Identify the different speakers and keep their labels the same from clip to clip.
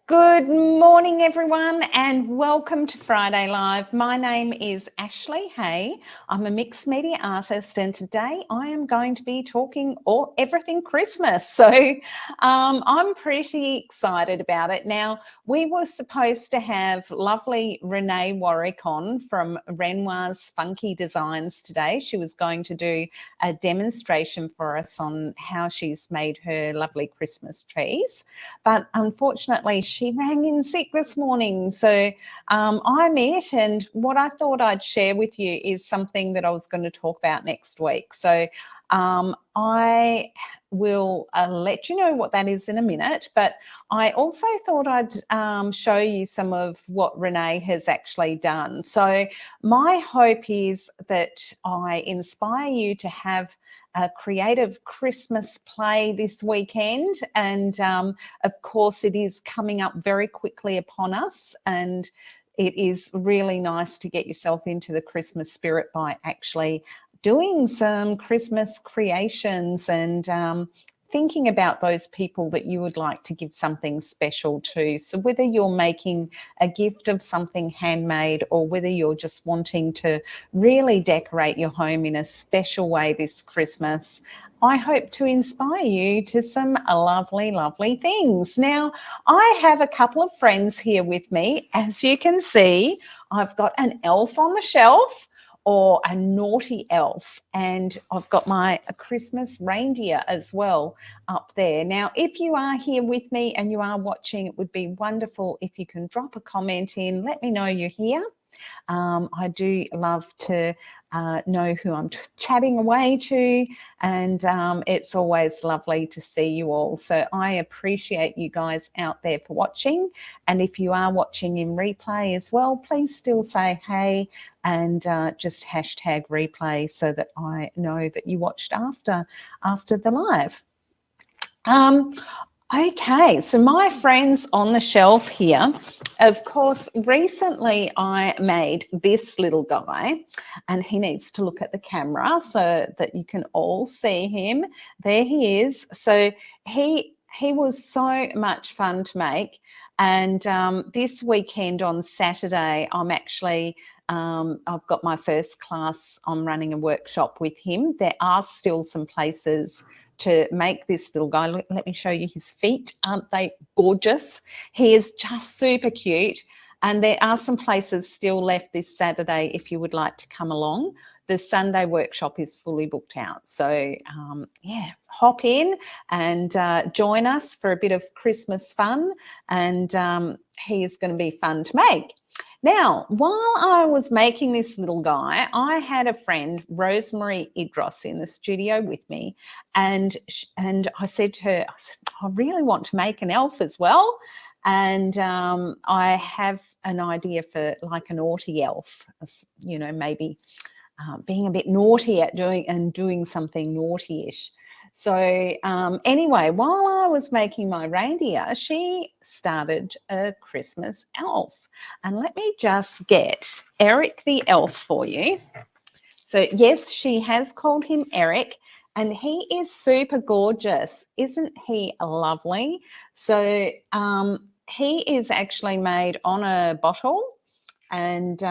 Speaker 1: Good morning, everyone, and welcome to Friday Live. My name is Ashley Hay. I'm a mixed media artist, and today I am going to be talking everything Christmas. So I'm pretty excited about it. Now, we were supposed to have lovely Renee Warwick on from Renoir's Funky Designs today. She was going to do a demonstration for us on how she's made her lovely Christmas trees. But unfortunately, she rang in sick this morning. So I'm it. And what I thought I'd share with you is something that I was going to talk about next week. So I will let you know what that is in a minute. But I also thought I'd show you some of what Renee has actually done. So my hope is that I inspire you to have a creative Christmas play this weekend. And of course, it is coming up very quickly upon us. And it is really nice to get yourself into the Christmas spirit by actually doing some Christmas creations and thinking about those people that you would like to give something special to. So whether you're making a gift of something handmade or whether you're just wanting to really decorate your home in a special way this Christmas, I hope to inspire you to some lovely, lovely things. Now, I have a couple of friends here with me. As you can see, I've got an elf on the shelf, or a naughty elf, and I've got my Christmas reindeer as well up there. Now, if you are here with me and you are watching, it would be wonderful if you can drop a comment in, let me know you're here. I do love to know who I'm chatting away to, and it's always lovely to see you all. So I appreciate you guys out there for watching, and if you are watching in replay as well, please still say hey and just hashtag replay so that I know that you watched after the live. Okay, so my friends on the shelf here, of course, recently I made this little guy, and he needs to look at the camera so that you can all see him. There he is. So he was so much fun to make, and this weekend on Saturday, I'm actually I've got my first class. I'm running a workshop with him. There are still some places to make this little guy. Let me show you his feet. Aren't they gorgeous? He is just super cute. And there are some places still left this Saturday if you would like to come along. The Sunday workshop is fully booked out. So, yeah, hop in and join us for a bit of Christmas fun. And he is going to be fun to make. Now, while I was making this little guy, I had a friend, Rosemary Idros, in the studio with me, and I said to her, I really want to make an elf as well, and I have an idea for like a naughty elf, you know, maybe being a bit naughty at doing something naughty-ish. So anyway, while I was making my reindeer, she started a Christmas elf. And let me just get Eric the elf for you. So yes, she has called him Eric, and he is super gorgeous. Isn't he lovely? So he is actually made on a bottle, and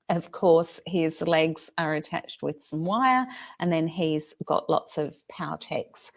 Speaker 1: of course, his legs are attached with some wire, and then he's got lots of Powertex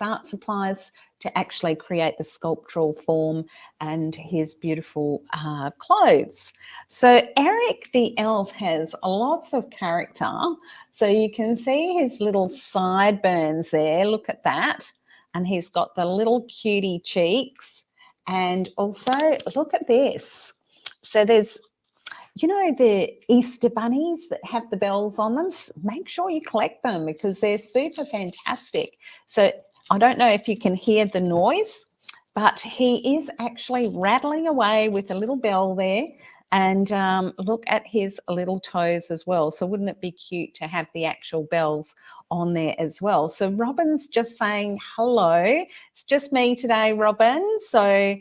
Speaker 1: Art Supplies to actually create the sculptural form and his beautiful clothes. So Eric the elf has lots of character. So you can see his little sideburns there. Look at that. And he's got the little cutie cheeks. And also look at this. So there's, you know, the Easter bunnies that have the bells on them, make sure you collect them because they're super fantastic. So I don't know if you can hear the noise, but he is actually rattling away with a little bell there. And look at his little toes as well. So wouldn't it be cute to have the actual bells on there as well? So Robin's just saying hello. It's just me today, Robin. So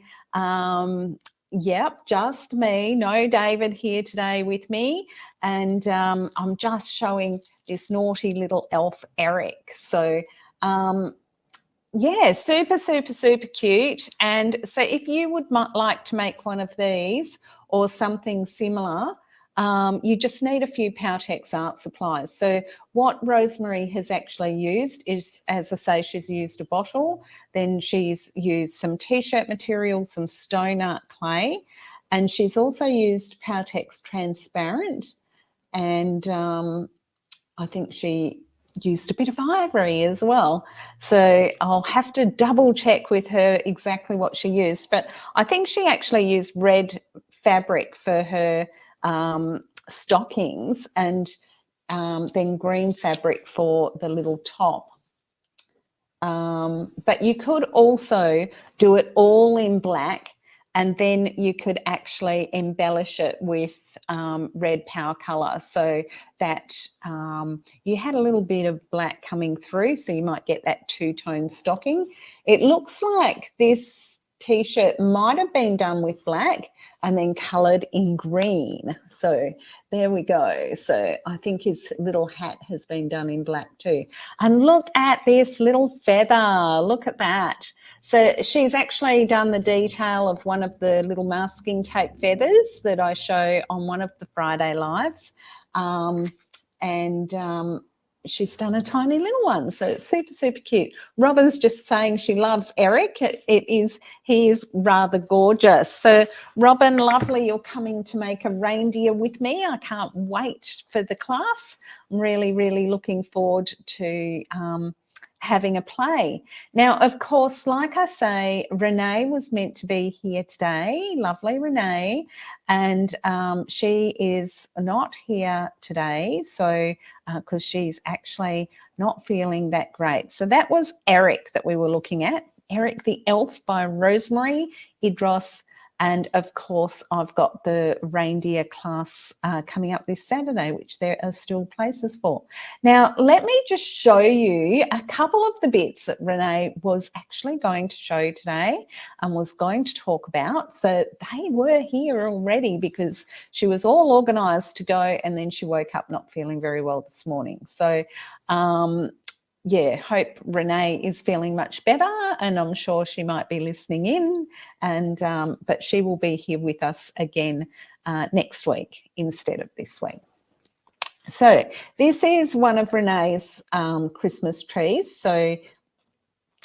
Speaker 1: yep, just me. No David here today with me. And I'm just showing this naughty little elf, Eric. So Yeah, super, super, super cute. And so if you would like to make one of these or something similar, you just need a few Powertex Art Supplies. So what Rosemary has actually used is, as I say, she's used a bottle, then she's used some T-shirt material, some stone art clay, and she's also used Powertex Transparent, and I think she used a bit of ivory as well. So I'll have to double check with her exactly what she used. But I think she actually used red fabric for her stockings, and then green fabric for the little top. But you could also do it all in black, and then you could actually embellish it with red power colour, so that you had a little bit of black coming through, so you might get that two-tone stocking. It looks like this T-shirt might have been done with black and then coloured in green. So there we go. So I think his little hat has been done in black too. And look at this little feather. Look at that. So she's actually done the detail of one of the little masking tape feathers that I show on one of the Friday lives. She's done a tiny little one, so it's super, super cute. Robin's just saying she loves Eric. He is rather gorgeous. So Robin, lovely, you're coming to make a reindeer with me. I can't wait for the class. I'm really, really looking forward to having a play. Now, of course, like I say, Renee was meant to be here today. Lovely Renee. And she is not here today, so because she's actually not feeling that great. So that was Eric that we were looking at. Eric the Elf by Rosemary Idros. And of course, I've got the reindeer class coming up this Saturday, which there are still places for. Now, let me just show you a couple of the bits that Renee was actually going to show today and was going to talk about. So they were here already because she was all organised to go, and then she woke up not feeling very well this morning. So yeah, hope Renee is feeling much better, and I'm sure she might be listening in, and but she will be here with us again next week instead of this week. So this is one of Renee's Christmas trees. So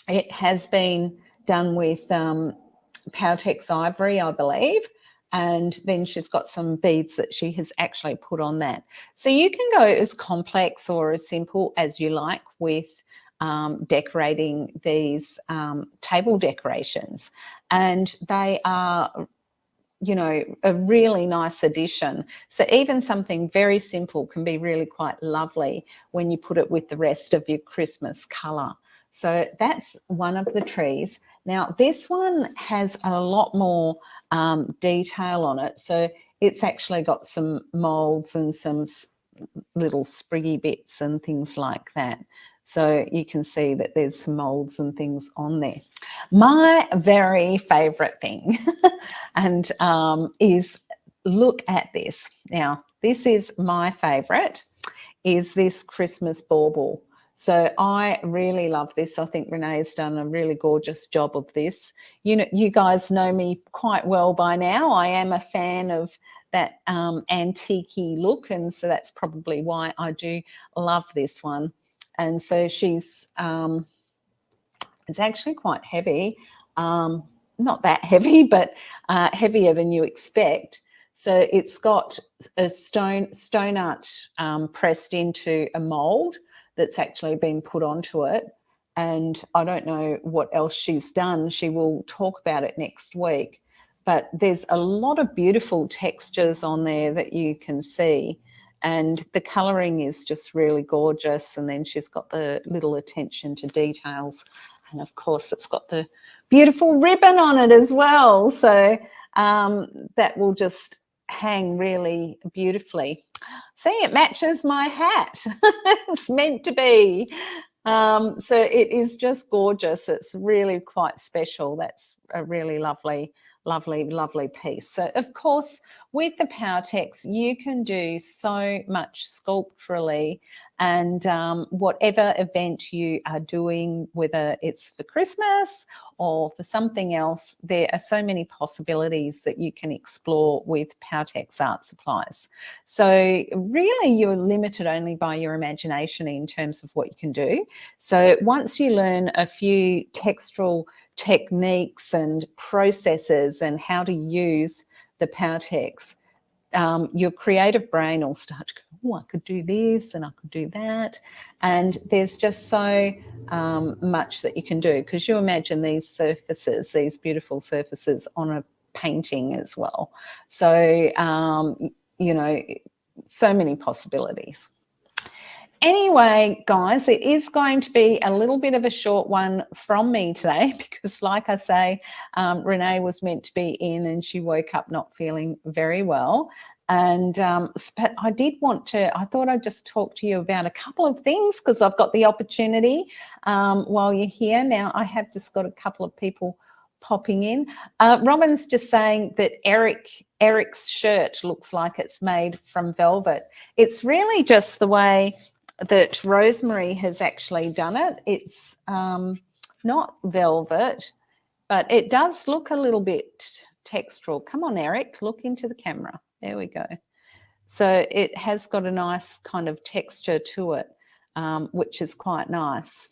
Speaker 1: it has been done with Powertex ivory, I believe, and then she's got some beads that she has actually put on that. So you can go as complex or as simple as you like with decorating these table decorations, and they are, you know, a really nice addition. So even something very simple can be really quite lovely when you put it with the rest of your Christmas colour. So that's one of the trees. Now this one has a lot more detail on it. So it's actually got some moulds and some little spriggy bits and things like that. So you can see that there's some moulds and things on there. My very favourite thing and is, look at this. Now, this is my favourite, is this Christmas bauble. So I really love this. I think Renee's done a really gorgeous job of this. You know, you guys know me quite well by now. I am a fan of that antique-y look, and so that's probably why I do love this one. And so she's, it's actually quite heavy, not that heavy, but heavier than you expect. So it's got a stone art pressed into a mould that's actually been put onto it. And I don't know what else she's done. She will talk about it next week. But there's a lot of beautiful textures on there that you can see. And the colouring is just really gorgeous. And then she's got the little attention to details. And of course, it's got the beautiful ribbon on it as well. So that will just hang really beautifully. See, it matches my hat. It's meant to be. So it is just gorgeous. It's really quite special. That's a really lovely lovely, lovely piece. So of course, with the Powertex, you can do so much sculpturally, and whatever event you are doing, whether it's for Christmas or for something else, there are so many possibilities that you can explore with Powertex Art Supplies. So really you're limited only by your imagination in terms of what you can do. So once you learn a few textural techniques and processes and how to use the Powertex, your creative brain will start to go, oh, I could do this and I could do that. And there's just so much that you can do, because you imagine these surfaces, these beautiful surfaces on a painting as well. So, you know, so many possibilities. Anyway, guys, it is going to be a little bit of a short one from me today because, like I say, Renee was meant to be in and she woke up not feeling very well. And but I did want to, I thought I'd just talk to you about a couple of things because I've got the opportunity while you're here. Now, I have just got a couple of people popping in. Robin's just saying that Eric's shirt looks like it's made from velvet. It's really just the way that Rosemary has actually done it. It's not velvet, but it does look a little bit textural. Come on, Eric, look into the camera. There we go. So it has got a nice kind of texture to it, which is quite nice.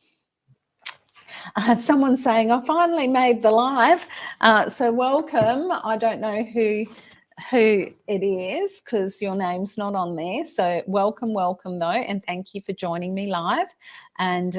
Speaker 1: Someone's saying, I finally made the live. So welcome. I don't know who it is because your name's not on there. So welcome though, and thank you for joining me live. And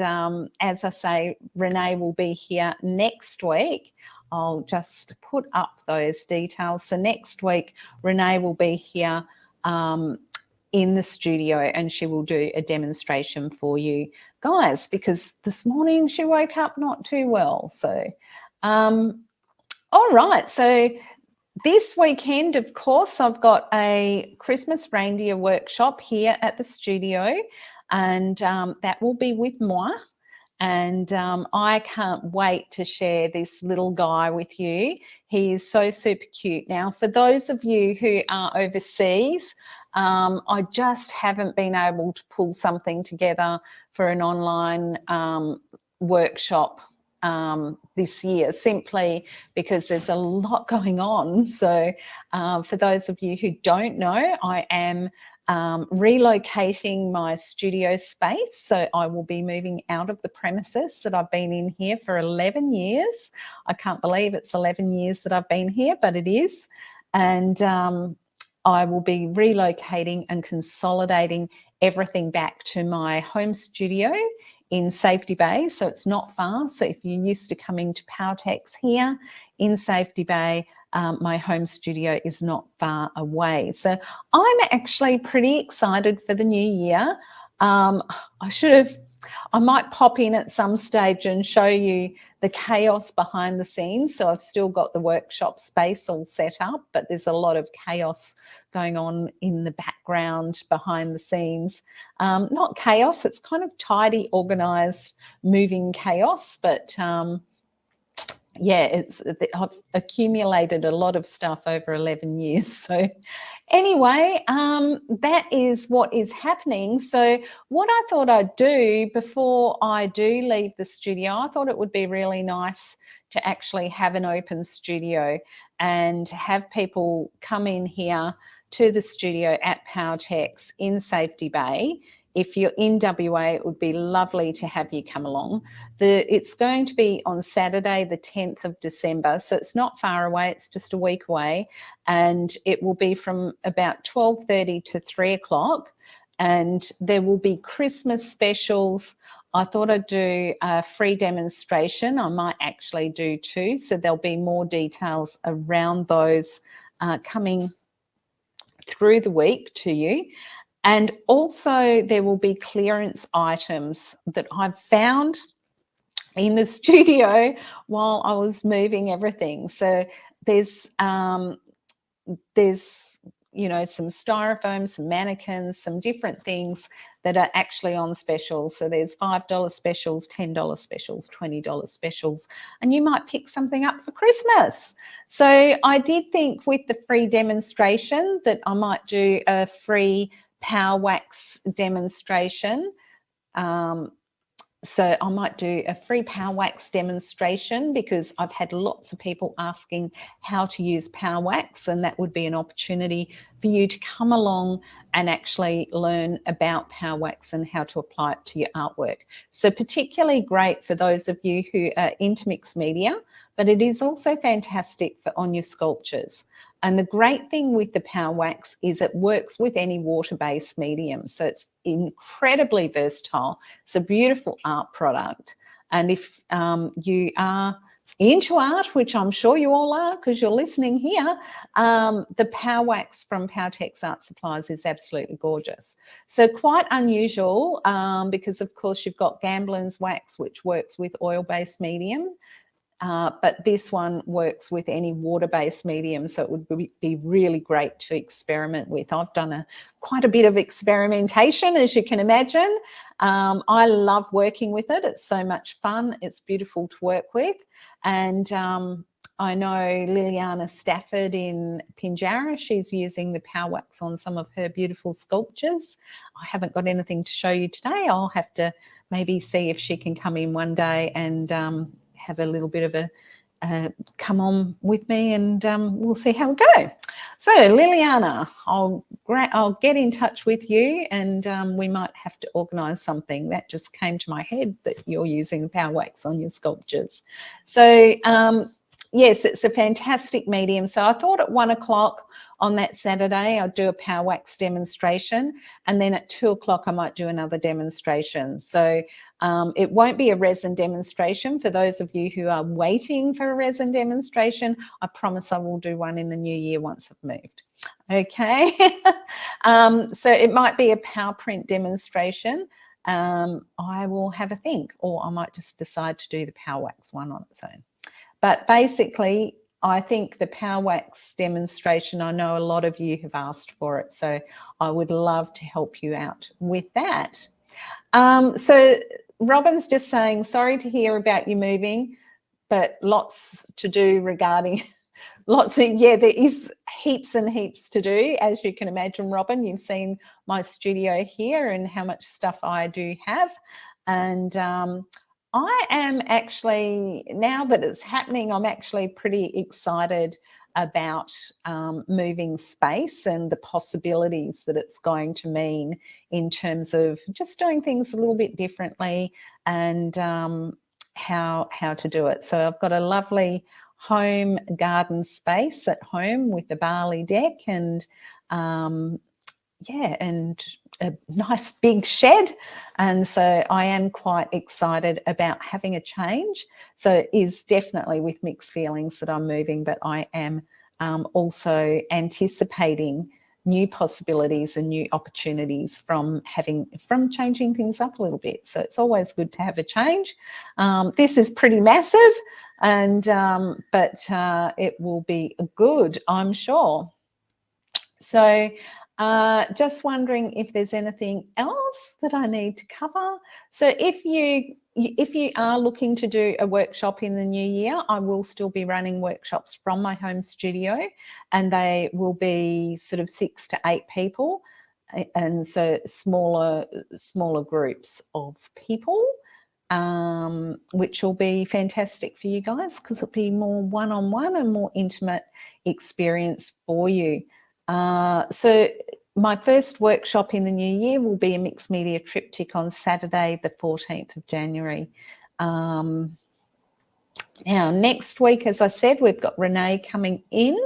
Speaker 1: as I say, Renee will be here next week. I'll just put up those details. So next week, Renee will be here in the studio and she will do a demonstration for you guys, because this morning she woke up not too well. So, all right. So this weekend, of course, I've got a Christmas reindeer workshop here at the studio, and that will be with Moi. And I can't wait to share this little guy with you. He is so super cute. Now, for those of you who are overseas, I just haven't been able to pull something together for an online workshop this year, simply because there's a lot going on. So for those of you who don't know, I am relocating my studio space. So I will be moving out of the premises that I've been in here for 11 years. I can't believe it's 11 years that I've been here, but it is. And I will be relocating and consolidating everything back to my home studio in Safety Bay. So it's not far. So if you're used to coming to Powertex here in Safety Bay, my home studio is not far away. So I'm actually pretty excited for the new year. I might pop in at some stage and show you the chaos behind the scenes. So I've still got the workshop space all set up, but there's a lot of chaos going on in the background behind the scenes. Not chaos, it's kind of tidy, organized, moving chaos, but yeah, I've accumulated a lot of stuff over 11 years. So anyway, that is what is happening. So what I thought I'd do before I do leave the studio, I thought it would be really nice to actually have an open studio and have people come in here to the studio at Powertex in Safety Bay. If you're in WA, it would be lovely to have you come along. It's going to be on Saturday, the 10th of December. So it's not far away. It's just a week away. And it will be from about 12:30 to 3 o'clock. And there will be Christmas specials. I thought I'd do a free demonstration. I might actually do two. So there'll be more details around those coming through the week to you. And also there will be clearance items that I've found in the studio while I was moving everything. So there's you know, some styrofoam, some mannequins, some different things that are actually on special. So there's $5 specials, $10 specials, $20 specials, and you might pick something up for Christmas. So I did think with the free demonstration that I might do a free power wax demonstration. So I might do a free power wax demonstration because I've had lots of people asking how to use power wax, and that would be an opportunity for you to come along and actually learn about power wax and how to apply it to your artwork. So particularly great for those of you who are into mixed media, but it is also fantastic for on your sculptures. And the great thing with the power wax is it works with any water-based medium. So it's incredibly versatile. It's a beautiful art product. And if you are into art, which I'm sure you all are because you're listening here, the power wax from Powertex Art Supplies is absolutely gorgeous. So quite unusual because, of course, you've got Gambler's wax, which works with oil-based medium. But this one works with any water-based medium, so it would be really great to experiment with. I've done quite a bit of experimentation, as you can imagine. I love working with it. It's so much fun. It's beautiful to work with. And I know Liliana Stafford in Pinjarra, she's using the power wax on some of her beautiful sculptures. I haven't got anything to show you today. I'll have to maybe see if she can come in one day and have a little bit of a come on with me, and we'll see how we go. So Liliana, I'll get in touch with you, and we might have to organise something. That just came to my head that you're using power wax on your sculptures. So yes, it's a fantastic medium. So I thought at 1 o'clock on that Saturday I'd do a power wax demonstration, and then at 2 o'clock I might do another demonstration. So it won't be a resin demonstration. For those of you who are waiting for a resin demonstration, I promise I will do one in the new year once I've moved. Okay. So it might be a power print demonstration. I will have a think, or I might just decide to do the power wax one on its own. But basically, I think the power wax demonstration, I know a lot of you have asked for it, so I would love to help you out with that. So Robin's just saying, sorry to hear about you moving, but lots to do regarding yeah, there is heaps and heaps to do, as you can imagine, Robin. You've seen my studio here and how much stuff I do have. And I am actually, now that it's happening, I'm actually pretty excited about moving space and the possibilities that it's going to mean in terms of just doing things a little bit differently and how to do it. So I've got a lovely home garden space at home with the barley deck and yeah, and a nice big shed. And so I am quite excited about having a change. So it is definitely with mixed feelings that I'm moving, but I am also anticipating new possibilities and new opportunities from changing things up a little bit. So it's always good to have a change. This is pretty massive, and but it will be good, I'm sure. So just wondering if there's anything else that I need to cover. So if you are looking to do a workshop in the new year, I will still be running workshops from my home studio, and they will be sort of 6 to 8 people, and so smaller groups of people, which will be fantastic for you guys because it'll be more one-on-one and more intimate experience for you. So my first workshop in the new year will be a mixed media triptych on Saturday, the 14th of January. Now, next week, as I said, we've got Renee coming in.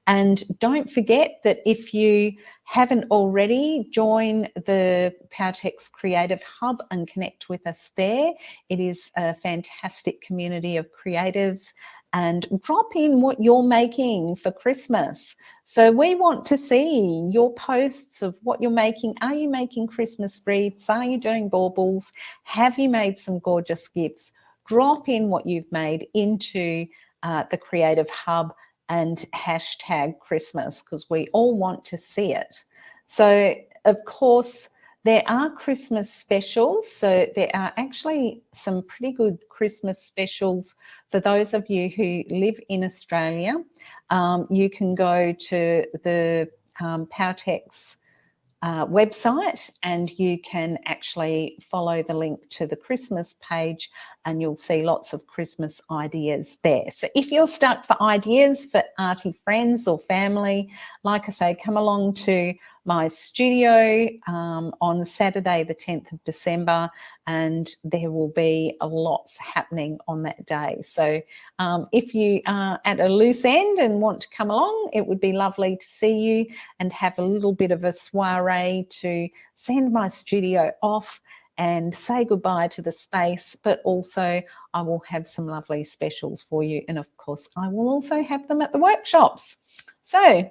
Speaker 1: And don't forget that if you haven't already, join the Powertex Creative Hub and connect with us there. It is a fantastic community of creatives, and drop in what you're making for Christmas. So we want to see your posts of what you're making. Are you making Christmas wreaths? Are you doing baubles? Have you made some gorgeous gifts? Drop in what you've made into the Creative Hub, and hashtag Christmas, because we all want to see it. So, of course, there are Christmas specials. So there are actually some pretty good Christmas specials for those of you who live in Australia. You can go to the Powertex website, and you can actually follow the link to the Christmas page, and you'll see lots of Christmas ideas there. So if you're stuck for ideas for arty friends or family, like I say, come along to my studio on Saturday the 10th of December, and there will be lots happening on that day. So if you are at a loose end and want to come along, it would be lovely to see you and have a little bit of a soiree to send my studio off and say goodbye to the space, but also I will have some lovely specials for you. And of course, I will also have them at the workshops. So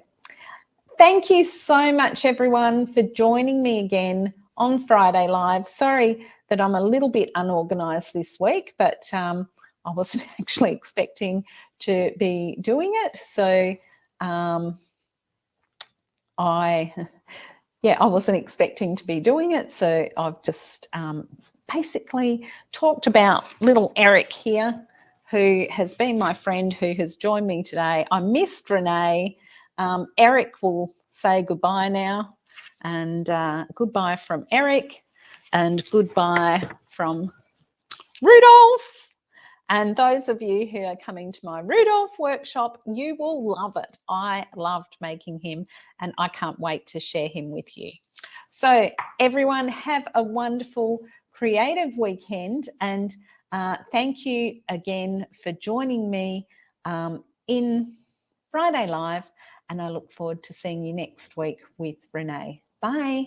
Speaker 1: thank you so much, everyone, for joining me again on Friday Live. Sorry that I'm a little bit unorganised this week, but I wasn't actually expecting to be doing it. So I wasn't expecting to be doing it. So I've just basically talked about little Eric here, who has been my friend, who has joined me today. I missed Renee. Eric will say goodbye now, and goodbye from Eric, and goodbye from Rudolph. And those of you who are coming to my Rudolph workshop, you will love it. I loved making him, and I can't wait to share him with you. So everyone, have a wonderful creative weekend, and thank you again for joining me in Friday Live, and I look forward to seeing you next week with Renee. Bye.